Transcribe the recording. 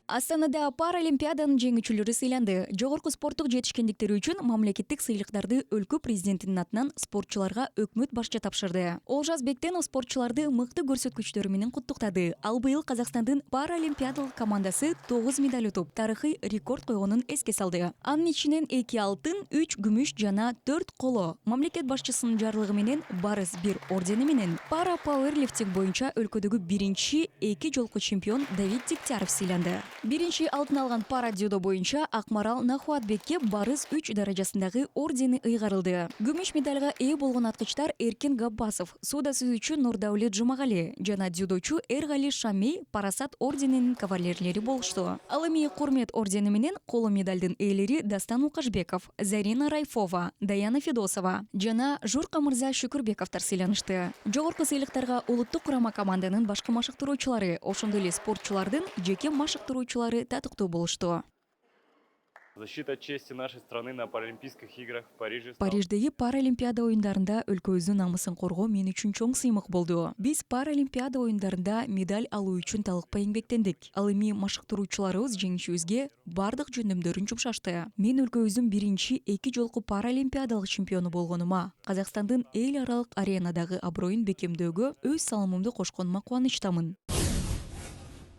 Астанада Паралимпиаданын жеңүүчүлөрү сыйланды. Жогорку спорттук жетишкендиктери үчүн мамлекеттик сыйлыктарды өлкө президентинин атынан спортчуларга өкмөт башчы тапшырды. Олжас Бектенов спортчуларды мыкты көрсөткүчтөрү менен куттуктады. Ал быйыл Казакстандын паралимпиадалык командасы 9 медаль утуп, тарыхый рекорд койгонун эске салды. Анын ичинен 2 алтын, 3 күмүш жана 4 коло. Мамлекет башчысынын жарлыгы менен барыс 1 ордени менен пара пауэрлифтинг боюнча өлкөдөгү биринчи 2 жолку чемпион Давид Дегтяров сыйланды. Биринчи алтын алган пара дзюдо боюнча Акмарал Нахуатбекке барыс 3 даражасындагы ордени ыйгарылды. Күмүш медальга ээ болгон аткычтар Эркин Габбасов, сууда сүзүүчү Нурдаулет Жумагали жана дзюдочу Эргали Шамей парасат орденинин кавалерлери болушту. Ал эми курмет ордени менен коло медалдын ээлери Дастан Укашбеков, Зарина Райфова, Даяна Федосова жана Журка Мырза Шүкүрбековдор сыйланышты. Жогорку сыйлыктарга улуттук курама команданын башкы машыктыруучулары, ошондой эле спортчулардын жеке машыктыруучулары татыктуу болушту. Защита чести нашей страны на Паралимпийских играх в Париже. Париждеги Паралимпиада оюндарында өлкөбүздүн намысын коргоо мен үчүн чоң сыймык болду. Биз Паралимпиада оюндарында медаль алуу үчүн талыкпай эмгектендик. Ал эми машыктыруучуларыбыз жеңишибизге бардык жөндөмдөрүн жумшашты. Мен өлкөбүздүн биринчи 2 жолку паралимпиадалык чемпиону болгонума, Казакстандын эл аралык аренадагы аброюн бекемдөөгө өз салымымды кошконума кубанычтамын.